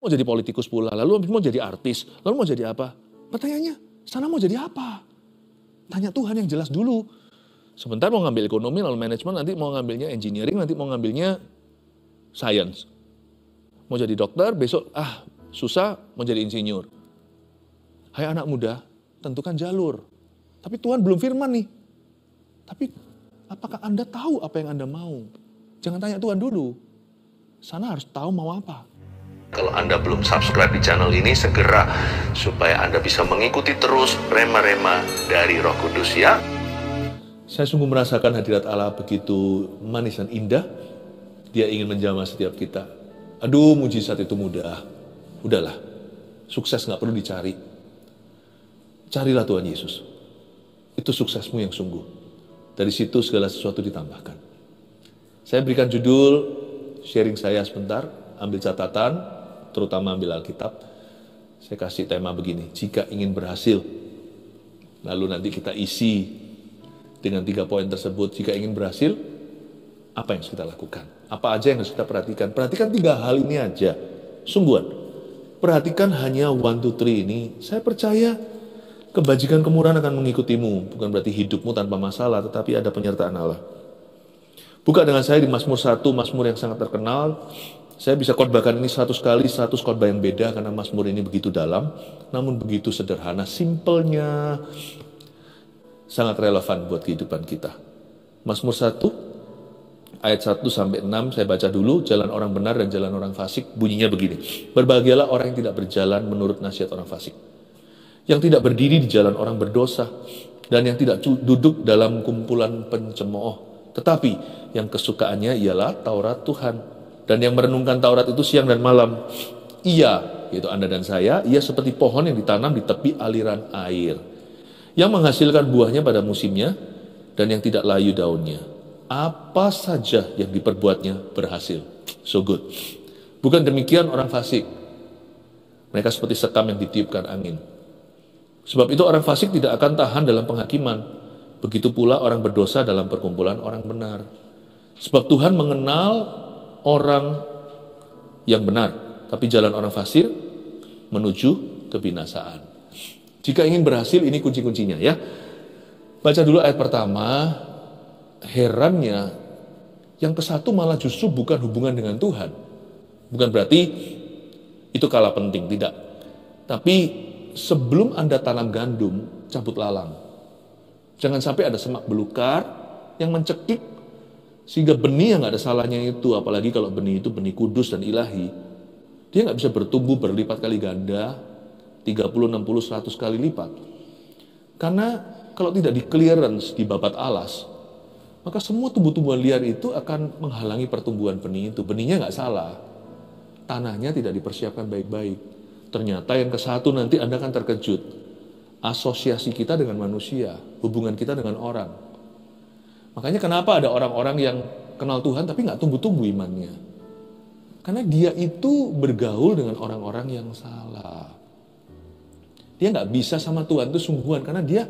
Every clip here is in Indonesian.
Mau jadi politikus pula, lalu mau jadi artis, lalu mau jadi apa? Pertanyaannya, sana mau jadi apa? Tanya Tuhan yang jelas dulu. Sebentar mau ngambil ekonomi, lalu manajemen, nanti mau ngambilnya engineering, nanti mau ngambilnya science. Mau jadi dokter, besok susah mau jadi insinyur. Hai anak muda, tentukan jalur. Tapi Tuhan belum firman nih. Tapi apakah Anda tahu apa yang Anda mau? Jangan tanya Tuhan dulu. Sana harus tahu mau apa. Kalau Anda belum subscribe di channel ini, segera supaya Anda bisa mengikuti terus rema-rema dari Roh Kudus ya. Saya sungguh merasakan hadirat Allah begitu manis dan indah. Dia ingin menjamah setiap kita. Aduh, mujizat itu mudah. Udahlah, sukses nggak perlu dicari. Carilah Tuhan Yesus. Itu suksesmu yang sungguh. Dari situ segala sesuatu ditambahkan. Saya berikan judul sharing saya sebentar, ambil catatan, terutama ambil Alkitab. Saya kasih tema begini, jika ingin berhasil. Lalu nanti kita isi dengan 3 poin tersebut. Jika ingin berhasil, apa yang harus kita lakukan? Apa aja yang harus kita perhatikan? Perhatikan 3 hal ini aja. Sungguhan. Perhatikan hanya 1, 2, 3 ini. Saya percaya kebajikan kemurahan akan mengikutimu. Bukan berarti hidupmu tanpa masalah, tetapi ada penyertaan Allah. Buka dengan saya di Mazmur 1, Mazmur yang sangat terkenal. Saya bisa khotbahkan ini 100 kali, 100 khotbah yang beda karena Mazmur ini begitu dalam, namun begitu sederhana, simpelnya sangat relevan buat kehidupan kita. Mazmur 1 ayat 1 sampai 6 saya baca dulu. Jalan orang benar dan jalan orang fasik bunyinya begini. Berbahagialah orang yang tidak berjalan menurut nasihat orang fasik, yang tidak berdiri di jalan orang berdosa, dan yang tidak duduk dalam kumpulan pencemooh, tetapi yang kesukaannya ialah Taurat Tuhan, dan yang merenungkan Taurat itu siang dan malam. Ia, yaitu Anda dan saya, ia seperti pohon yang ditanam di tepi aliran air, yang menghasilkan buahnya pada musimnya, dan yang tidak layu daunnya. Apa saja yang diperbuatnya berhasil. So good. Bukan demikian orang fasik. Mereka seperti sekam yang ditiupkan angin. Sebab itu orang fasik tidak akan tahan dalam penghakiman. Begitu pula orang berdosa dalam perkumpulan orang benar. Sebab Tuhan mengenal orang yang benar, tapi jalan orang fasik menuju kebinasaan. Jika ingin berhasil, ini kunci-kuncinya ya. Baca dulu ayat pertama. Herannya, yang ke-1 malah justru bukan hubungan dengan Tuhan. Bukan berarti itu kalah penting, tidak. Tapi sebelum Anda tanam gandum, cabut lalang. Jangan sampai ada semak belukar yang mencekik, sehingga benih yang gak ada salahnya itu, apalagi kalau benih itu benih kudus dan ilahi, dia gak bisa bertumbuh berlipat kali ganda, 30, 60, 100 kali lipat. Karena kalau tidak di clearance, di babat alas, maka semua tumbuh-tumbuhan liar itu akan menghalangi pertumbuhan benih itu. Benihnya nggak salah, tanahnya tidak dipersiapkan baik-baik. Ternyata yang ke-1 nanti Anda akan terkejut. Asosiasi kita dengan manusia, hubungan kita dengan orang. Makanya kenapa ada orang-orang yang kenal Tuhan tapi nggak tumbuh-tumbuh imannya? Karena dia itu bergaul dengan orang-orang yang salah. Dia nggak bisa sama Tuhan itu sungguhan, karena dia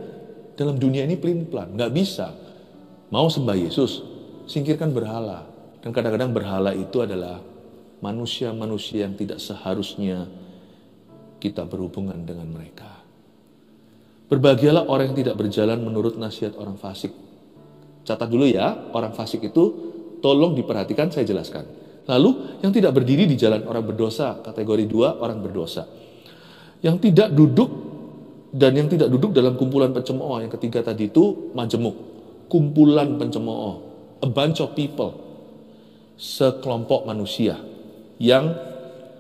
dalam dunia ini pelin-pelan, nggak bisa. Mau sembah Yesus, singkirkan berhala. Dan kadang-kadang berhala itu adalah manusia-manusia yang tidak seharusnya kita berhubungan dengan mereka. Berbahagialah orang yang tidak berjalan menurut nasihat orang fasik. Catat dulu ya, orang fasik itu tolong diperhatikan, saya jelaskan. Lalu, yang tidak berdiri di jalan orang berdosa, kategori 2 orang berdosa. Yang tidak duduk dan yang tidak duduk dalam kumpulan pencemooh, yang ketiga tadi itu majemuk. Kumpulan pencemooh, a bunch of people, sekelompok manusia yang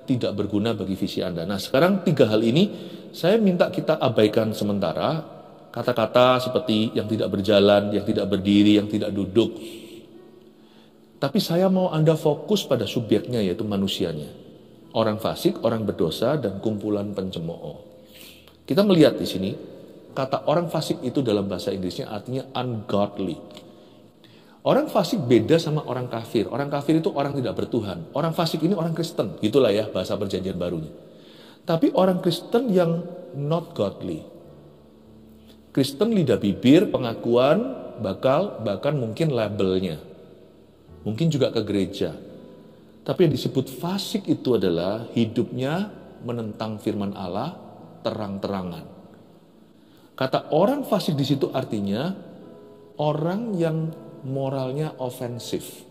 tidak berguna bagi visi Anda. Nah, sekarang 3 hal ini saya minta kita abaikan sementara. Kata-kata seperti yang tidak berjalan, yang tidak berdiri, yang tidak duduk. Tapi saya mau Anda fokus pada subjeknya, yaitu manusianya. Orang fasik, orang berdosa, dan kumpulan pencemooh. Kita melihat di sini, kata orang fasik itu dalam bahasa Inggrisnya artinya ungodly. Orang fasik beda sama orang kafir. Orang kafir itu orang tidak bertuhan. Orang fasik ini orang Kristen. Gitulah ya bahasa perjanjian barunya. Tapi orang Kristen yang not godly. Kristen lidah bibir, pengakuan, bahkan mungkin labelnya. Mungkin juga ke gereja. Tapi yang disebut fasik itu adalah hidupnya menentang firman Allah terang-terangan. Kata orang fasik di situ artinya orang yang moralnya ofensif.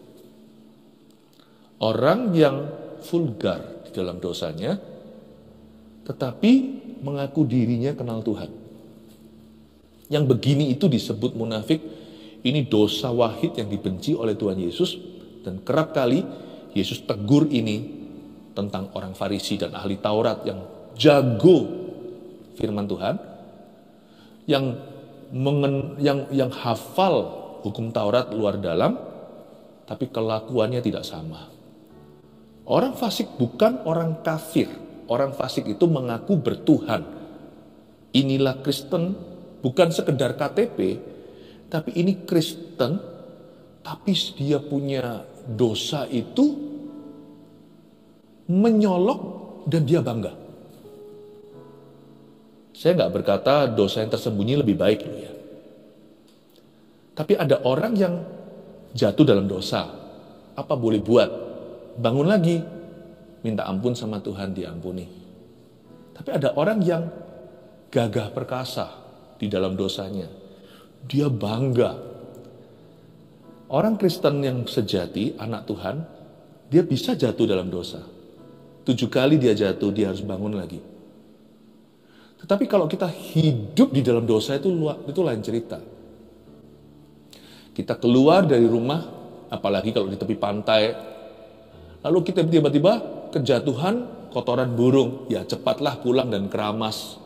Orang yang vulgar di dalam dosanya, tetapi mengaku dirinya kenal Tuhan. Yang begini itu disebut munafik. Ini dosa wahid yang dibenci oleh Tuhan Yesus, dan kerap kali Yesus tegur ini tentang orang Farisi dan ahli Taurat yang jago firman Tuhan, yang hafal hukum Taurat luar dalam, tapi kelakuannya tidak sama. Orang fasik bukan orang kafir. Orang fasik itu mengaku bertuhan. Inilah Kristen, bukan sekedar KTP, tapi ini Kristen, tapi dia punya dosa itu menyolok dan dia bangga. Saya nggak berkata dosa yang tersembunyi lebih baik loh ya. Tapi ada orang yang jatuh dalam dosa. Apa boleh buat? Bangun lagi, minta ampun sama Tuhan, diampuni. Tapi ada orang yang gagah perkasa di dalam dosanya. Dia bangga. Orang Kristen yang sejati, anak Tuhan, dia bisa jatuh dalam dosa. 7 kali dia jatuh, dia harus bangun lagi. Tetapi kalau kita hidup di dalam dosa itu lain cerita. Kita keluar dari rumah, apalagi kalau di tepi pantai, lalu kita tiba-tiba kejatuhan kotoran burung, ya cepatlah pulang dan keramas.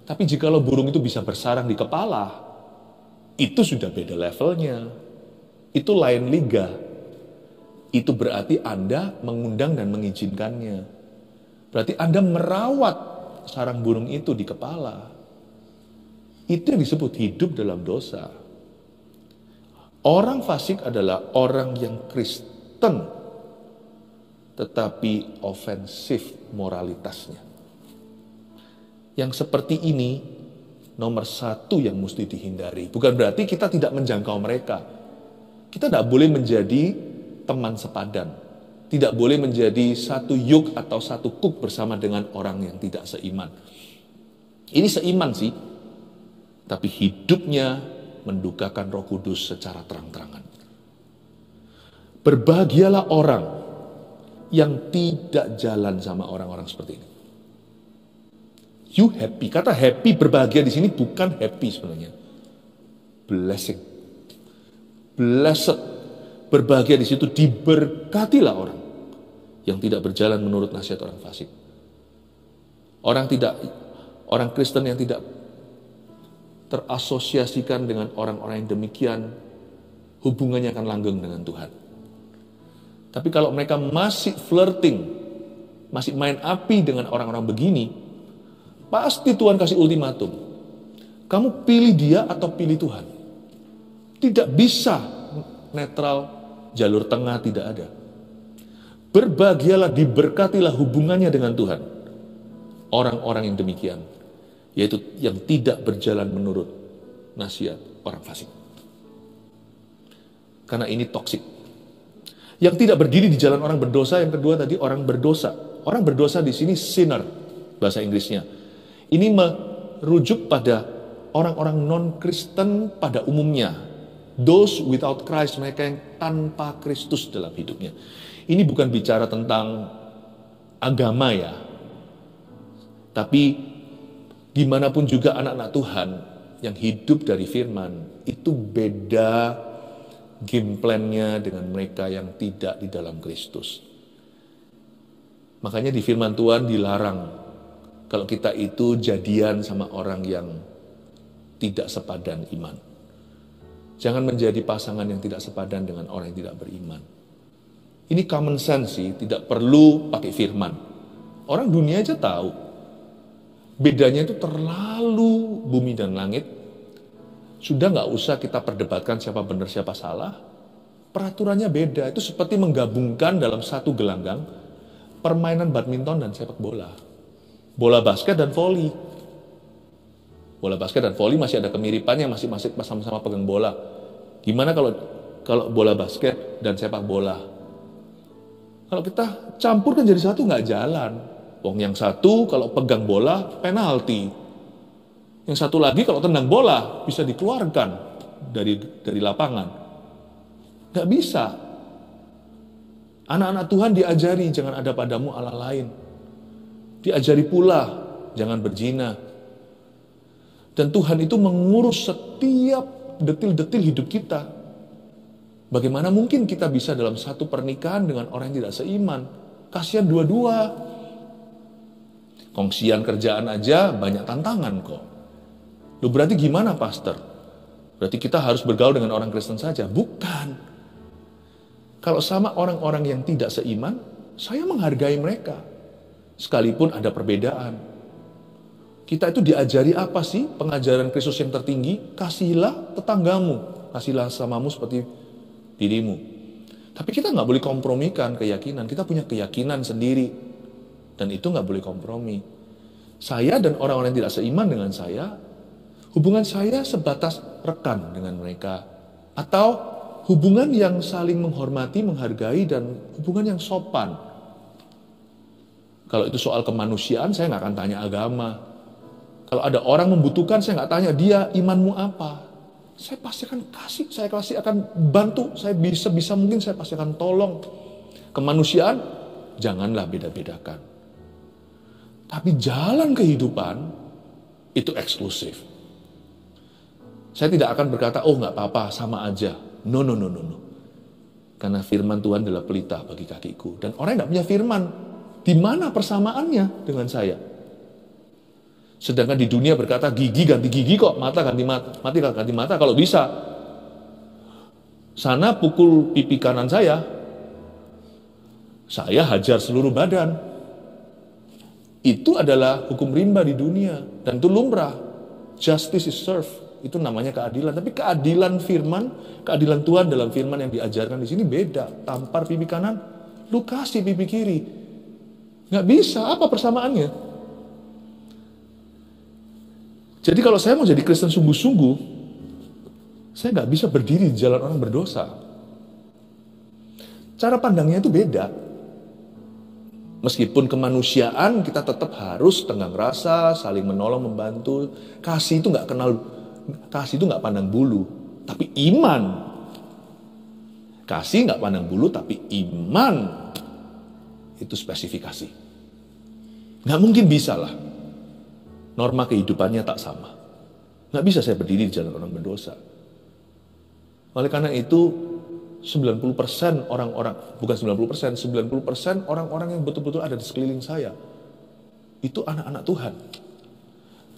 Tapi jikalau burung itu bisa bersarang di kepala, itu sudah beda levelnya. Itu lain liga. Itu berarti Anda mengundang dan mengizinkannya. Berarti Anda merawat sarang burung itu di kepala. Itu yang disebut hidup dalam dosa. Orang fasik adalah orang yang Kristen, tetapi ofensif moralitasnya. Yang seperti ini nomor 1 yang mesti dihindari. Bukan berarti kita tidak menjangkau mereka. Kita tidak boleh menjadi teman sepadan. Tidak boleh menjadi satu yuk atau satu kuk bersama dengan orang yang tidak seiman. Ini seiman sih, tapi hidupnya mendukakan Roh Kudus secara terang-terangan. Berbahagialah orang yang tidak jalan sama orang-orang seperti ini. You happy. Kata happy, berbahagia di sini bukan happy sebenarnya. Blessing. Blessed. Berbahagia di situ, diberkatilah orang yang tidak berjalan menurut nasihat orang fasik. Orang Kristen yang tidak terasosiasikan dengan orang-orang yang demikian, hubungannya akan langgeng dengan Tuhan. Tapi kalau mereka masih flirting, masih main api dengan orang-orang begini, pasti Tuhan kasih ultimatum. Kamu pilih dia atau pilih Tuhan. Tidak bisa netral, jalur tengah tidak ada. Berbahagialah, diberkatilah hubungannya dengan Tuhan. Orang-orang yang demikian, yaitu yang tidak berjalan menurut nasihat orang fasik. Karena ini toksik. Yang tidak berdiri di jalan orang berdosa, yang kedua tadi orang berdosa. Orang berdosa di sini sinner, bahasa Inggrisnya. Ini merujuk pada orang-orang non-Kristen pada umumnya. Those without Christ, mereka yang tanpa Kristus dalam hidupnya. Ini bukan bicara tentang agama ya. Tapi gimana pun juga anak-anak Tuhan yang hidup dari firman, itu beda game plan-nya dengan mereka yang tidak di dalam Kristus. Makanya di firman Tuhan dilarang kalau kita itu jadian sama orang yang tidak sepadan iman. Jangan menjadi pasangan yang tidak sepadan dengan orang yang tidak beriman. Ini common sense sih, tidak perlu pakai firman. Orang dunia aja tahu. Bedanya itu terlalu bumi dan langit. Sudah nggak usah kita perdebatkan siapa benar siapa salah. Peraturannya beda. Itu seperti menggabungkan dalam satu gelanggang permainan badminton dan sepak bola. Bola basket dan voli. Bola basket dan voli masih ada kemiripannya, masih sama-sama pegang bola. Gimana kalau bola basket dan sepak bola? Kalau kita campur kan jadi satu nggak jalan. Wong yang satu kalau pegang bola penalti. Yang satu lagi kalau tendang bola bisa dikeluarkan dari lapangan. Nggak bisa. Anak-anak Tuhan diajari jangan ada padamu Allah lain. Diajari pula jangan berzina. Dan Tuhan itu mengurus setiap detil-detil hidup kita. Bagaimana mungkin kita bisa dalam satu pernikahan dengan orang yang tidak seiman? Kasihan dua-dua. Kongsian kerjaan aja banyak tantangan kok. Loh berarti gimana pastor? Berarti kita harus bergaul dengan orang Kristen saja? Bukan. Kalau sama orang-orang yang tidak seiman, saya menghargai mereka. Sekalipun ada perbedaan. Kita itu diajari apa sih pengajaran Kristus yang tertinggi? Kasihilah tetanggamu, kasihilah samamu seperti dirimu. Tapi kita nggak boleh kompromikan keyakinan. Kita punya keyakinan sendiri. Dan itu nggak boleh kompromi. Saya dan orang-orang yang tidak seiman dengan saya, hubungan saya sebatas rekan dengan mereka. Atau hubungan yang saling menghormati, menghargai, dan hubungan yang sopan. Kalau itu soal kemanusiaan, saya nggak akan tanya agama. Kalau ada orang membutuhkan, saya nggak tanya dia imanmu apa. Saya pasti akan kasih, saya pasti akan bantu, saya bisa mungkin saya pasti akan tolong. Kemanusiaan, janganlah beda-bedakan. Tapi jalan kehidupan, itu eksklusif. Saya tidak akan berkata, oh nggak apa-apa, sama aja. No. Karena firman Tuhan adalah pelita bagi kakiku. Dan orang yang nggak punya firman, di mana persamaannya dengan saya? Sedangkan di dunia berkata gigi ganti gigi kok, mata ganti mata kalau bisa. Sana pukul pipi kanan saya hajar seluruh badan. Itu adalah hukum rimba di dunia dan itu lumrah. Justice is served, itu namanya keadilan. Tapi keadilan firman, keadilan Tuhan dalam firman yang diajarkan di sini beda. Tampar pipi kanan, lu kasih pipi kiri. Nggak bisa, apa persamaannya? Jadi kalau saya mau jadi Kristen sungguh-sungguh, saya nggak bisa berdiri di jalan orang berdosa. Cara pandangnya itu beda. Meskipun kemanusiaan kita tetap harus tenggang rasa, saling menolong, membantu. Kasih itu nggak pandang bulu, tapi iman. Kasih nggak pandang bulu, tapi iman itu spesifikasi. Nggak mungkin bisa lah. Norma kehidupannya tak sama. Nggak bisa saya berdiri di jalan orang berdosa. Oleh karena itu, 90% orang-orang, bukan 90%, 90% orang-orang yang betul-betul ada di sekeliling saya, itu anak-anak Tuhan.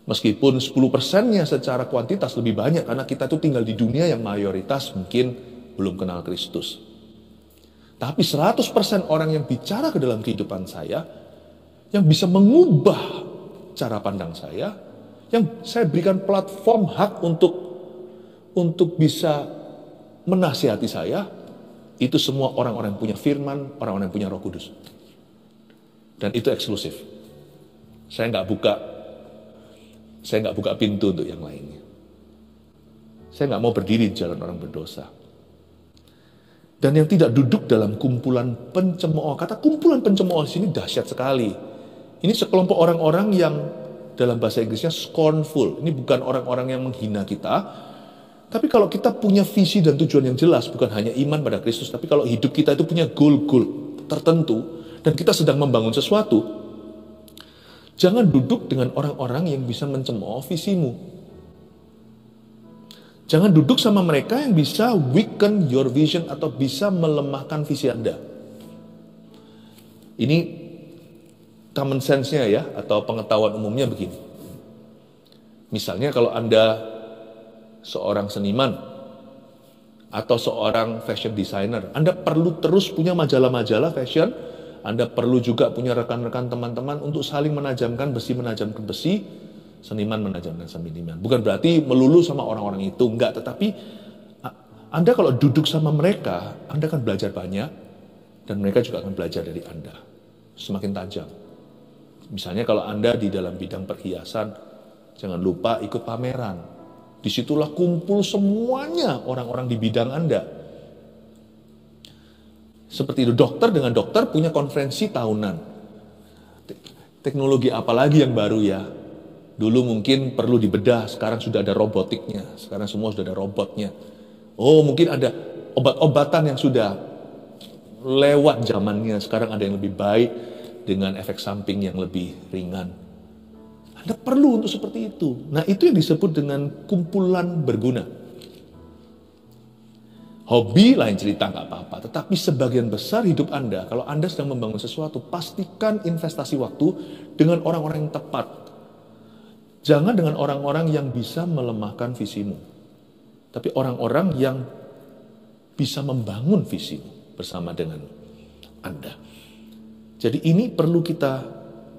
Meskipun 10%-nya secara kuantitas lebih banyak, karena kita itu tinggal di dunia yang mayoritas mungkin belum kenal Kristus. Tapi 100% orang yang bicara ke dalam kehidupan saya, yang bisa mengubah cara pandang saya, yang saya berikan platform hak untuk bisa menasihati saya, itu semua orang-orang yang punya firman, orang-orang yang punya Roh Kudus. Dan itu eksklusif. Saya nggak buka pintu untuk yang lainnya. Saya nggak mau berdiri di jalan orang berdosa. Dan yang tidak duduk dalam kumpulan pencemooh. Kata kumpulan pencemooh di sini dahsyat sekali. Ini sekelompok orang-orang yang dalam bahasa Inggrisnya scornful. Ini bukan orang-orang yang menghina kita. Tapi kalau kita punya visi dan tujuan yang jelas, bukan hanya iman pada Kristus, tapi kalau hidup kita itu punya goal-goal tertentu, dan kita sedang membangun sesuatu, jangan duduk dengan orang-orang yang bisa mencemooh visimu. Jangan duduk sama mereka yang bisa weaken your vision atau bisa melemahkan visi Anda. Ini common sense-nya ya, atau pengetahuan umumnya begini. Misalnya kalau Anda seorang seniman atau seorang fashion designer, Anda perlu terus punya majalah-majalah fashion, Anda perlu juga punya rekan-rekan teman-teman untuk saling menajamkan besi, seniman menajamkan seniman. Bukan berarti melulu sama orang-orang itu, enggak, tetapi Anda kalau duduk sama mereka, Anda akan belajar banyak dan mereka juga akan belajar dari Anda. Semakin tajam. Misalnya kalau Anda di dalam bidang perhiasan, jangan lupa ikut pameran. Disitulah kumpul semuanya orang-orang di bidang Anda. Seperti itu, dokter dengan dokter punya konferensi tahunan. Teknologi apa lagi yang baru ya? Dulu mungkin perlu dibedah, sekarang sudah ada robotiknya. Sekarang semua sudah ada robotnya. Oh, mungkin ada obat-obatan yang sudah lewat zamannya. Sekarang ada yang lebih baik dengan efek samping yang lebih ringan. Anda perlu untuk seperti itu. Nah, itu yang disebut dengan kumpulan berguna. Hobi lain cerita, nggak apa-apa. Tetapi sebagian besar hidup Anda, kalau Anda sedang membangun sesuatu, pastikan investasi waktu dengan orang-orang yang tepat. Jangan dengan orang-orang yang bisa melemahkan visimu. Tapi orang-orang yang bisa membangun visimu bersama dengan Anda. Jadi ini perlu kita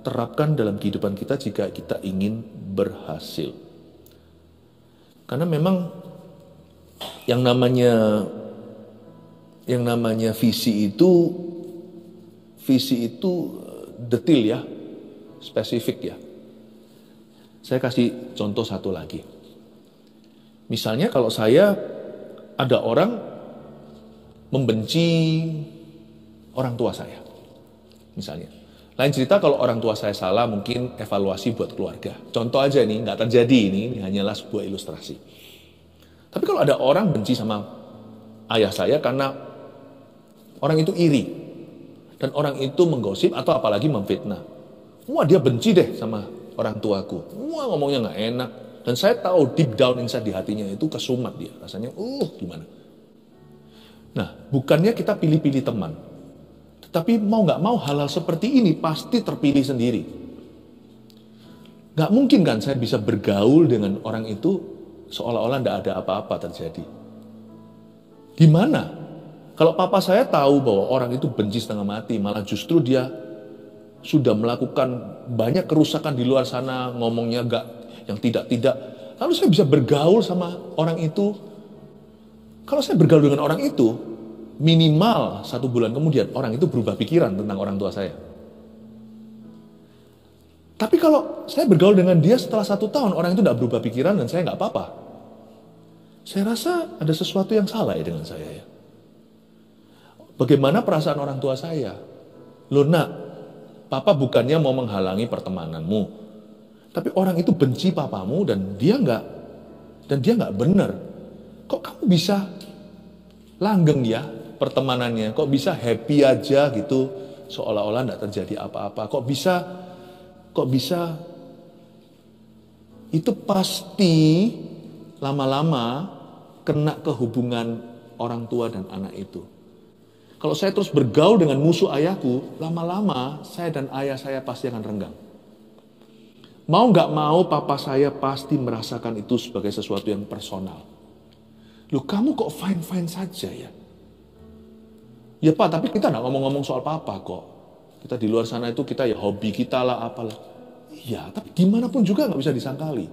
terapkan dalam kehidupan kita jika kita ingin berhasil. Karena memang yang namanya visi itu detail ya, spesifik ya. Saya kasih contoh satu lagi. Misalnya kalau ada orang membenci orang tua saya. Misalnya. Lain cerita kalau orang tua saya salah, mungkin evaluasi buat keluarga. Contoh aja nih, nggak terjadi ini hanyalah sebuah ilustrasi. Tapi kalau ada orang benci sama ayah saya karena orang itu iri, dan orang itu menggosip atau apalagi memfitnah. Wah, dia benci deh sama orang tuaku. Wah, ngomongnya nggak enak. Dan saya tahu deep down inside di hatinya itu kesumat dia. Rasanya, gimana. Nah, bukannya kita pilih-pilih teman. Tetapi mau nggak mau hal-hal seperti ini pasti terpilih sendiri. Nggak mungkin kan saya bisa bergaul dengan orang itu seolah-olah tidak ada apa-apa terjadi. Gimana? Kalau papa saya tahu bahwa orang itu benci setengah mati, malah justru dia sudah melakukan banyak kerusakan di luar sana, ngomongnya yang tidak-tidak. Lalu saya bisa bergaul sama orang itu. Kalau saya bergaul dengan orang itu, minimal 1 bulan kemudian orang itu berubah pikiran tentang orang tua saya. Tapi kalau saya bergaul dengan dia setelah 1 tahun, orang itu tidak berubah pikiran dan saya nggak apa-apa. Saya rasa ada sesuatu yang salah ya dengan saya ya. Bagaimana perasaan orang tua saya? Loh nak, papa bukannya mau menghalangi pertemananmu. Tapi orang itu benci papamu dan dia nggak benar. Kok kamu bisa langgeng ya pertemanannya? Kok bisa happy aja gitu, seolah-olah nggak terjadi apa-apa? Kok bisa? Itu pasti lama-lama kena ke hubungan orang tua dan anak itu. Kalau saya terus bergaul dengan musuh ayahku, lama-lama saya dan ayah saya pasti akan renggang. Mau nggak mau, papa saya pasti merasakan itu sebagai sesuatu yang personal. Loh, kamu kok fine-fine saja ya? Ya Pak, tapi kita nggak ngomong-ngomong soal papa kok. Kita di luar sana itu kita ya hobi kita lah, apalah. Iya, tapi gimana pun juga nggak bisa disangkali.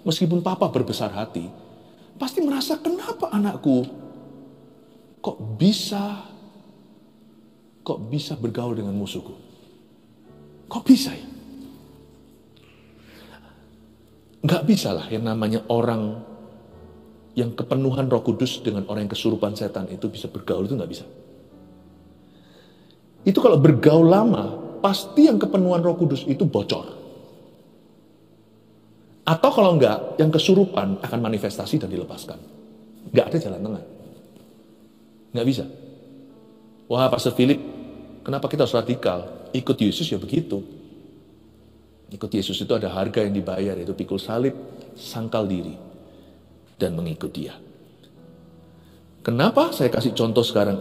Meskipun papa berbesar hati, pasti merasa kenapa anakku kok bisa bergaul dengan musuhku? Kok bisa ya? Nggak bisa lah yang namanya orang yang kepenuhan Roh Kudus dengan orang yang kesurupan setan itu bisa bergaul, itu nggak bisa. Itu kalau bergaul lama, pasti yang kepenuhan Roh Kudus itu bocor. Atau kalau enggak, yang kesurupan akan manifestasi dan dilepaskan. Nggak ada jalan tengah. Nggak bisa. Wah, Pastor Philip, kenapa kita harus radikal? Ikut Yesus ya begitu. Ikut Yesus itu ada harga yang dibayar, yaitu pikul salib, sangkal diri, dan mengikut dia. Kenapa saya kasih contoh sekarang?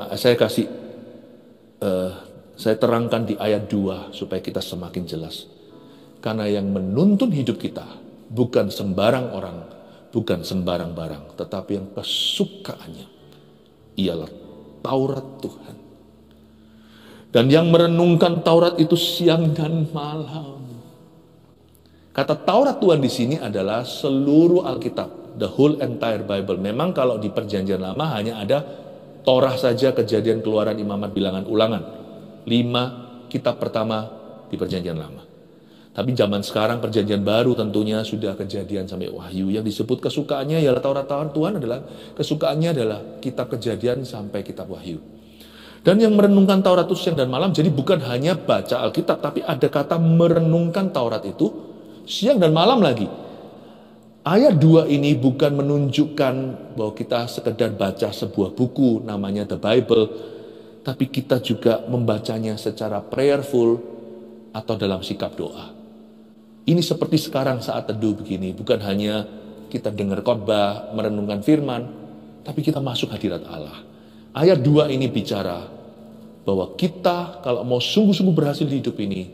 Saya terangkan di ayat 2 supaya kita semakin jelas. Karena yang menuntun hidup kita bukan sembarang orang, bukan sembarang barang, tetapi yang kesukaannya ialah Taurat Tuhan. Dan yang merenungkan Taurat itu siang dan malam. Kata Taurat Tuhan di sini adalah seluruh Alkitab, the whole entire Bible. Memang kalau di Perjanjian Lama hanya ada Torah saja, Kejadian, Keluaran, Imamat, Bilangan, Ulangan. 5 kitab pertama di Perjanjian Lama. Tapi zaman sekarang Perjanjian Baru tentunya sudah Kejadian sampai Wahyu. Yang disebut kesukaannya ialah Taurat Tuhan adalah kesukaannya adalah kitab Kejadian sampai kitab Wahyu. Dan yang merenungkan Taurat itu siang dan malam, jadi bukan hanya baca Alkitab, tapi ada kata merenungkan Taurat itu siang dan malam lagi. Ayat 2 ini bukan menunjukkan bahwa kita sekedar baca sebuah buku namanya The Bible, tapi kita juga membacanya secara prayerful atau dalam sikap doa. Ini seperti sekarang saat teduh begini, bukan hanya kita dengar khotbah, merenungkan firman, tapi kita masuk hadirat Allah. Ayat 2 ini bicara bahwa kita kalau mau sungguh-sungguh berhasil di hidup ini,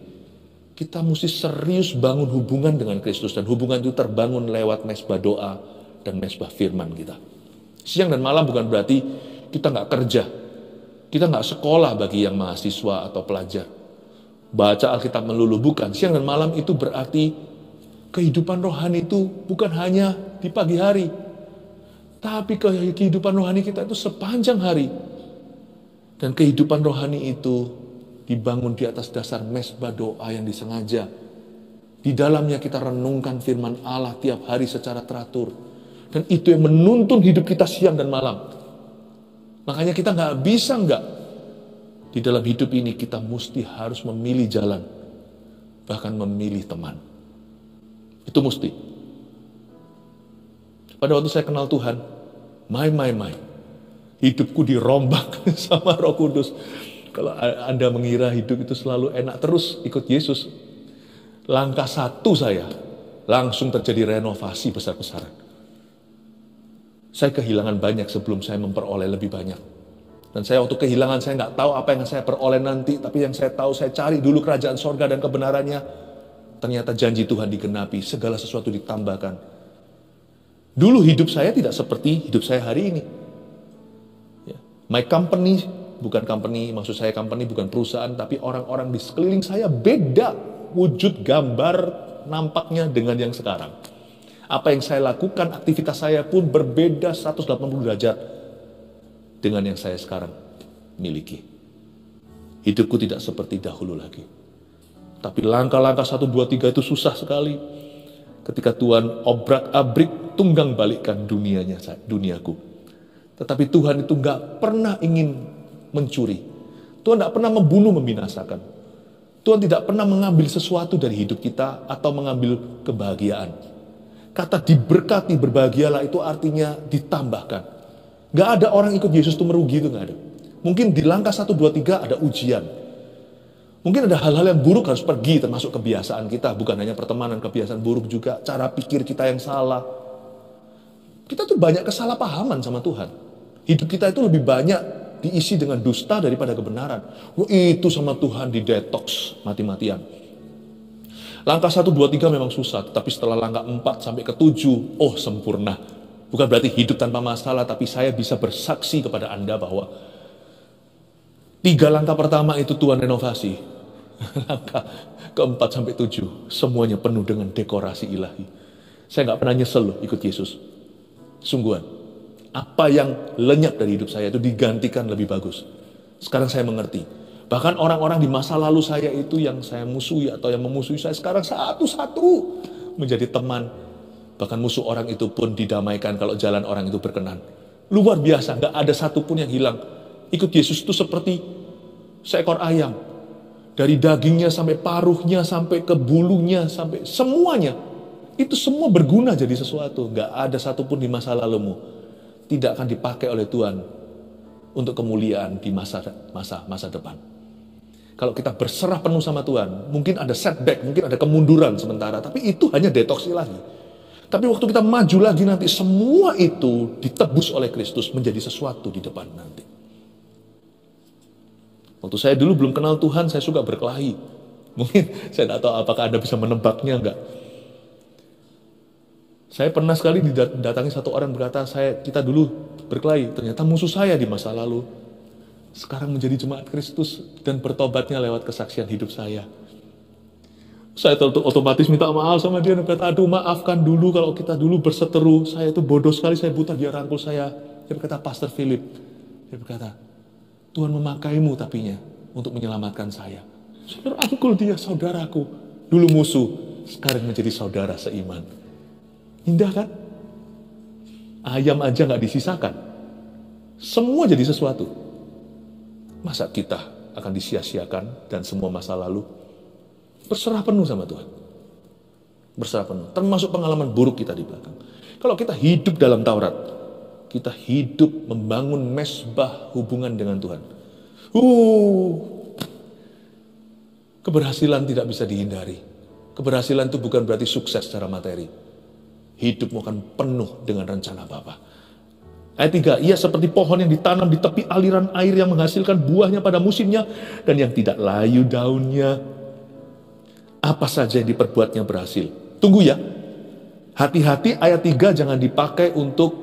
kita mesti serius bangun hubungan dengan Kristus, dan hubungan itu terbangun lewat mesbah doa dan mesbah firman kita. Siang dan malam bukan berarti kita nggak kerja, kita nggak sekolah bagi yang mahasiswa atau pelajar, baca Alkitab melulu, bukan. Siang dan malam itu berarti kehidupan rohani itu bukan hanya di pagi hari, tapi kehidupan rohani kita itu sepanjang hari. Dan kehidupan rohani itu dibangun di atas dasar mesbah doa yang disengaja. Di dalamnya kita renungkan firman Allah tiap hari secara teratur. Dan itu yang menuntun hidup kita siang dan malam. Makanya kita nggak bisa di dalam hidup ini kita mesti harus memilih jalan. Bahkan memilih teman. Itu mesti. Pada waktu saya kenal Tuhan, hidupku dirombak sama Roh Kudus. Kalau Anda mengira hidup itu selalu enak terus ikut Yesus, langkah 1 saya langsung terjadi renovasi besar-besaran. Saya kehilangan banyak sebelum saya memperoleh lebih banyak. Dan saya waktu kehilangan, saya nggak tahu apa yang saya peroleh nanti, tapi yang saya tahu, saya cari dulu kerajaan sorga dan kebenarannya. Ternyata janji Tuhan digenapi, segala sesuatu ditambahkan. Dulu hidup saya tidak seperti hidup saya hari ini. My company, maksud saya company bukan perusahaan, tapi orang-orang di sekeliling saya beda wujud gambar nampaknya dengan yang sekarang. Apa yang saya lakukan, aktivitas saya pun berbeda 180 derajat dengan yang saya sekarang miliki. Hidupku tidak seperti dahulu lagi. Tapi langkah-langkah 1, 2, 3 itu susah sekali. Ketika Tuhan obrak-abrik tunggang balikkan duniaku. Tetapi Tuhan itu gak pernah ingin mencuri. Tuhan tidak pernah membunuh, membinasakan. Tuhan tidak pernah mengambil sesuatu dari hidup kita atau mengambil kebahagiaan. Kata diberkati, berbahagialah itu artinya ditambahkan. Gak ada orang ikut Yesus itu merugi, itu gak ada. Mungkin di langkah 1, 2, 3 ada ujian. Mungkin ada hal-hal yang buruk harus pergi, termasuk kebiasaan kita. Bukan hanya pertemanan, kebiasaan buruk juga. Cara pikir kita yang salah. Kita tuh banyak kesalahpahaman sama Tuhan. Hidup kita itu lebih banyak diisi dengan dusta daripada kebenaran. Itu sama Tuhan di detox mati-matian. Langkah 1, 2, 3 memang susah. Tapi setelah langkah 4 sampai ke 7, sempurna. Bukan berarti hidup tanpa masalah, tapi saya bisa bersaksi kepada Anda bahwa 3 langkah pertama itu Tuhan renovasi. Langkah ke-4 sampai 7, semuanya penuh dengan dekorasi ilahi. Saya gak pernah nyesel loh ikut Yesus. Sungguhan. Apa yang lenyap dari hidup saya itu digantikan lebih bagus. Sekarang saya mengerti. Bahkan orang-orang di masa lalu saya itu yang saya musuhi atau yang memusuhi saya, sekarang satu-satu menjadi teman. Bahkan musuh orang itu pun didamaikan kalau jalan orang itu berkenan. Luar biasa, gak ada satupun yang hilang. Ikut Yesus itu seperti seekor ayam. Dari dagingnya sampai paruhnya, sampai ke bulunya, sampai semuanya. Itu semua berguna jadi sesuatu. Gak ada satupun di masa lalumu tidak akan dipakai oleh Tuhan untuk kemuliaan di masa depan. Kalau kita berserah penuh sama Tuhan, mungkin ada setback, mungkin ada kemunduran sementara, tapi itu hanya detox ilahi. Tapi waktu kita maju lagi nanti, semua itu ditebus oleh Kristus menjadi sesuatu di depan nanti. Waktu saya dulu belum kenal Tuhan, saya suka berkelahi. Mungkin saya tidak tahu apakah Anda bisa menebaknya enggak. Saya pernah sekali didatangi satu orang berkata, kita dulu berkelahi, ternyata musuh saya di masa lalu. Sekarang menjadi jemaat Kristus dan bertobatnya lewat kesaksian hidup saya. Saya otomatis minta maaf sama dia dan berkata, aduh maafkan dulu kalau kita dulu berseteru, saya itu bodoh sekali, saya buta, dia rangkul saya. Dia berkata, Pastor Philip, dia berkata, Tuhan memakaimu tapinya untuk menyelamatkan saya. Saya rangkul dia, saudaraku, dulu musuh, sekarang menjadi saudara seiman. Indah kan? Ayam aja gak disisakan. Semua jadi sesuatu. Masa kita akan disia-siakan dan semua masa lalu? Berserah penuh sama Tuhan. Berserah penuh. Termasuk pengalaman buruk kita di belakang. Kalau kita hidup dalam Taurat, kita hidup membangun mesbah hubungan dengan Tuhan. Keberhasilan tidak bisa dihindari. Keberhasilan itu bukan berarti sukses secara materi. Hidupmu akan penuh dengan rencana Bapa. Ayat 3, ia seperti pohon yang ditanam di tepi aliran air yang menghasilkan buahnya pada musimnya dan yang tidak layu daunnya. Apa saja yang diperbuatnya berhasil. Tunggu ya. Hati-hati ayat 3 jangan dipakai untuk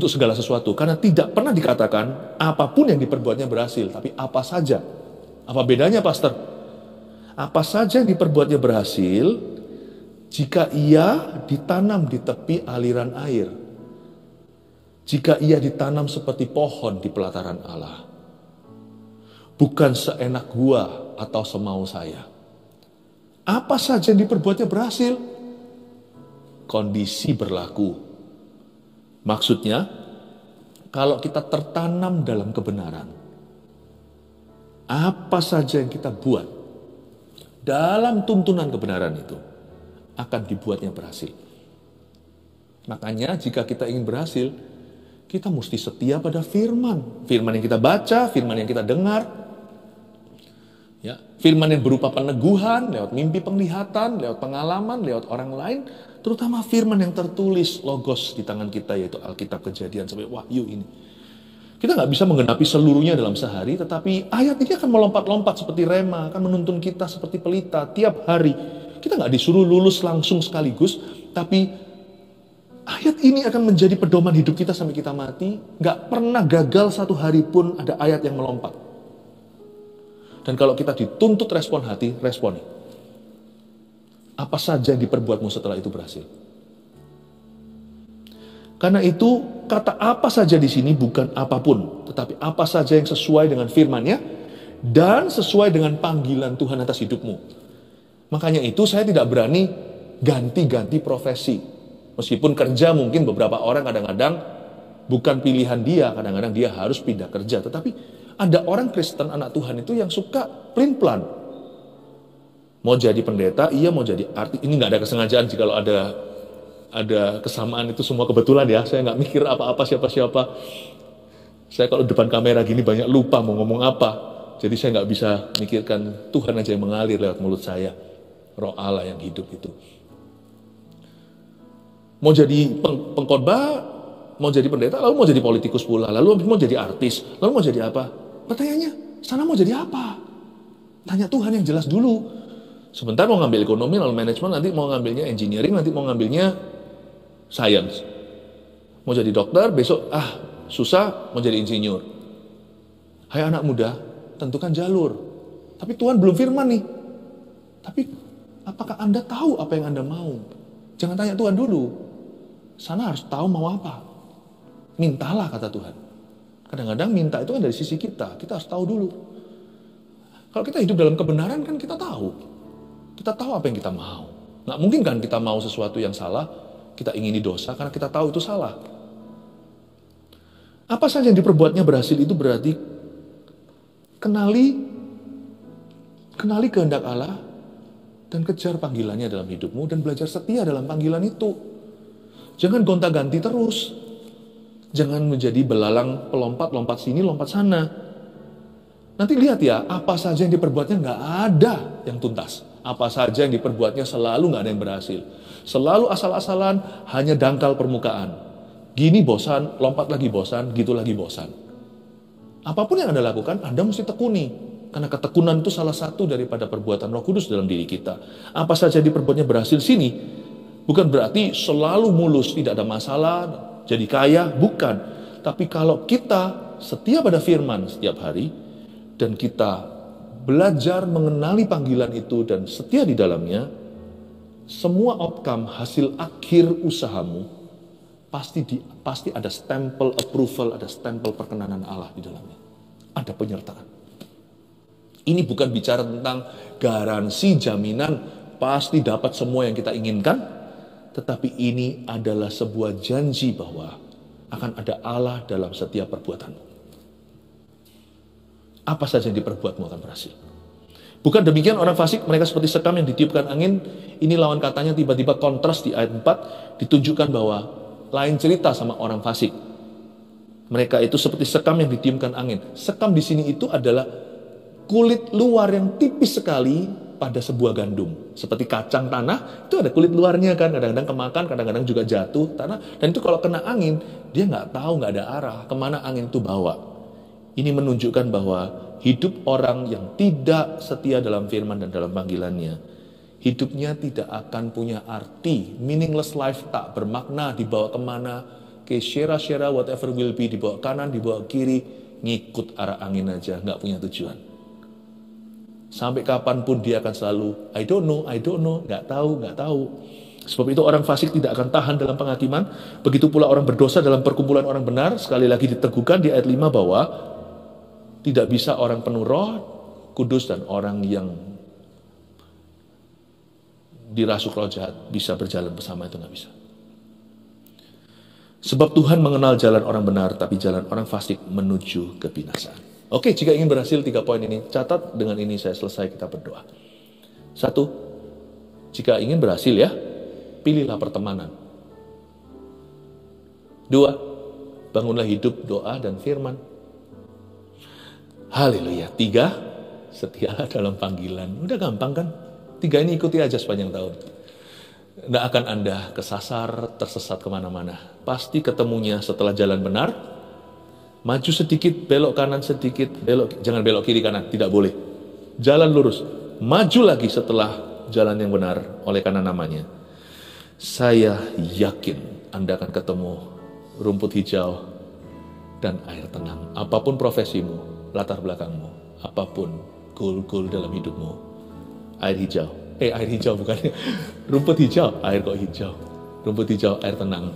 segala sesuatu. Karena tidak pernah dikatakan apapun yang diperbuatnya berhasil. Tapi apa saja. Apa bedanya, Pastor? Apa saja yang diperbuatnya berhasil jika ia ditanam di tepi aliran air. Jika ia ditanam seperti pohon di pelataran Allah. Bukan seenak gua atau semau saya. Apa saja yang diperbuatnya berhasil. Kondisi berlaku. Maksudnya, kalau kita tertanam dalam kebenaran, apa saja yang kita buat dalam tuntunan kebenaran itu akan dibuatnya berhasil. Makanya jika kita ingin berhasil, kita mesti setia pada firman. Firman yang kita baca, firman yang kita dengar. Ya, firman yang berupa peneguhan, lewat mimpi penglihatan, lewat pengalaman, lewat orang lain. Terutama firman yang tertulis, logos di tangan kita, yaitu Alkitab, Kejadian, sampai Wahyu ini. Kita nggak bisa menggenapi seluruhnya dalam sehari, tetapi ayat ini akan melompat-lompat seperti rema, akan menuntun kita seperti pelita tiap hari. Kita nggak disuruh lulus langsung sekaligus, tapi ayat ini akan menjadi pedoman hidup kita sampai kita mati. Nggak pernah gagal satu hari pun ada ayat yang melompat. Dan kalau kita dituntut respon hati, responi. Apa saja yang diperbuatmu setelah itu berhasil. Karena itu, kata apa saja di sini bukan apapun, tetapi apa saja yang sesuai dengan firman-Nya dan sesuai dengan panggilan Tuhan atas hidupmu. Makanya itu saya tidak berani ganti-ganti profesi. Meskipun kerja mungkin beberapa orang kadang-kadang bukan pilihan dia, kadang-kadang dia harus pindah kerja. Tetapi ada orang Kristen, anak Tuhan itu yang suka plan. Mau jadi pendeta, iya, mau jadi artis. Ini nggak ada kesengajaan jika kalau ada kesamaan itu semua kebetulan ya. Saya nggak mikir apa-apa siapa-siapa. Saya kalau depan kamera gini banyak lupa mau ngomong apa. Jadi saya nggak bisa mikirkan, Tuhan aja yang mengalir lewat mulut saya. Roh Allah yang hidup itu. Mau jadi pengkhotbah, mau jadi pendeta, lalu mau jadi politikus pula, lalu mau jadi artis, lalu mau jadi apa? Pertanyaannya, sana mau jadi apa? Tanya Tuhan yang jelas dulu. Sebentar mau ngambil ekonomi, lalu manajemen, nanti mau ngambilnya engineering, nanti mau ngambilnya science. Mau jadi dokter, besok susah, mau jadi insinyur. Hai anak muda, tentukan jalur. Tapi Tuhan belum firman nih. Tapi apakah Anda tahu apa yang Anda mau? Jangan tanya Tuhan dulu. Sana harus tahu mau apa. Mintalah, kata Tuhan. Kadang-kadang minta itu kan dari sisi kita. Kita harus tahu dulu. Kalau kita hidup dalam kebenaran kan kita tahu. Kita tahu apa yang kita mau. Nggak mungkin kan kita mau sesuatu yang salah, kita ingini dosa karena kita tahu itu salah. Apa saja yang diperbuatnya berhasil itu berarti kenali kehendak Allah dan kejar panggilannya dalam hidupmu dan belajar setia dalam panggilan itu. Jangan gonta-ganti terus. Jangan menjadi belalang pelompat sini, lompat sana. Nanti lihat ya, apa saja yang diperbuatnya nggak ada yang tuntas. Apa saja yang diperbuatnya selalu nggak ada yang berhasil. Selalu asal-asalan, hanya dangkal permukaan. Gini bosan, lompat lagi bosan, gitu lagi bosan. Apapun yang Anda lakukan, Anda mesti tekuni. Karena ketekunan itu salah satu daripada perbuatan Roh Kudus dalam diri kita. Apa saja yang diperbuatnya berhasil sini, bukan berarti selalu mulus, tidak ada masalah, jadi kaya, bukan. Tapi kalau kita setia pada firman setiap hari, dan kita belajar mengenali panggilan itu dan setia di dalamnya, semua outcome, hasil akhir usahamu, pasti ada stempel approval, ada stempel perkenanan Allah di dalamnya. Ada penyertaan. Ini bukan bicara tentang garansi, jaminan, pasti dapat semua yang kita inginkan, tetapi ini adalah sebuah janji bahwa akan ada Allah dalam setiap perbuatanmu. apa saja yang diperbuatmu akan berhasil. Bukan demikian orang fasik, mereka seperti sekam yang ditiupkan angin. Ini lawan katanya tiba-tiba kontras di ayat 4, ditunjukkan bahwa lain cerita sama orang fasik. Mereka itu seperti sekam yang ditiupkan angin. Sekam di sini itu adalah kulit luar yang tipis sekali pada sebuah gandum. Seperti kacang tanah, itu ada kulit luarnya kan, kadang-kadang kemakan, kadang-kadang juga jatuh tanah. Dan itu kalau kena angin, dia nggak tahu, nggak ada arah, kemana angin itu bawa. Ini menunjukkan bahwa hidup orang yang tidak setia dalam firman dan dalam panggilannya, hidupnya tidak akan punya arti. Meaningless life, tak bermakna, dibawa kemana, ke shera-shera whatever will be, dibawa kanan, dibawa kiri, ngikut arah angin aja, nggak punya tujuan. Sampai kapanpun dia akan selalu, I don't know, nggak tahu. Sebab itu orang fasik tidak akan tahan dalam penghakiman. Begitu pula orang berdosa dalam perkumpulan orang benar. Sekali lagi diteguhkan di ayat 5 bahwa tidak bisa orang penuh Roh Kudus dan orang yang dirasuk roh jahat bisa berjalan bersama, itu nggak bisa. Sebab Tuhan mengenal jalan orang benar, tapi jalan orang fasik menuju kebinasaan. Oke, jika ingin berhasil 3 poin ini, catat dengan ini saya selesai, kita berdoa. 1, jika ingin berhasil ya, pilihlah pertemanan. 2, bangunlah hidup doa dan firman. Haleluya. 3, setialah dalam panggilan. Udah gampang kan? 3 ini ikuti aja sepanjang tahun. Nggak akan Anda kesasar, tersesat kemana-mana. Pasti ketemunya setelah jalan benar. Maju sedikit, belok kanan sedikit, jangan belok kiri kanan, tidak boleh. Jalan lurus, maju lagi setelah jalan yang benar, oleh karena namanya. Saya yakin Anda akan ketemu rumput hijau dan air tenang. Apapun profesimu, latar belakangmu, apapun goal dalam hidupmu, air hijau bukan, rumput hijau, air kok hijau, rumput hijau, air tenang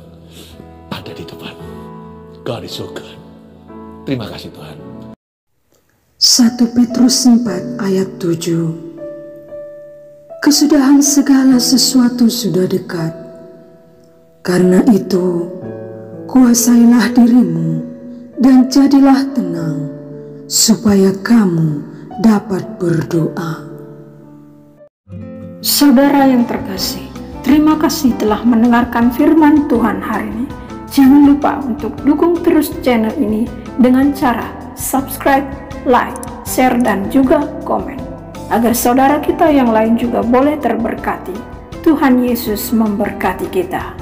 ada di depan. God is so good. Terima kasih Tuhan. 1 Petrus 4 ayat 7. Kesudahan segala sesuatu sudah dekat. Karena itu, kuasailah dirimu dan jadilah tenang, supaya kamu dapat berdoa. Saudara yang terkasih, terima kasih telah mendengarkan firman Tuhan hari ini. Jangan lupa untuk dukung terus channel ini dengan cara subscribe, like, share, dan juga komen. Agar saudara kita yang lain juga boleh terberkati. Tuhan Yesus memberkati kita.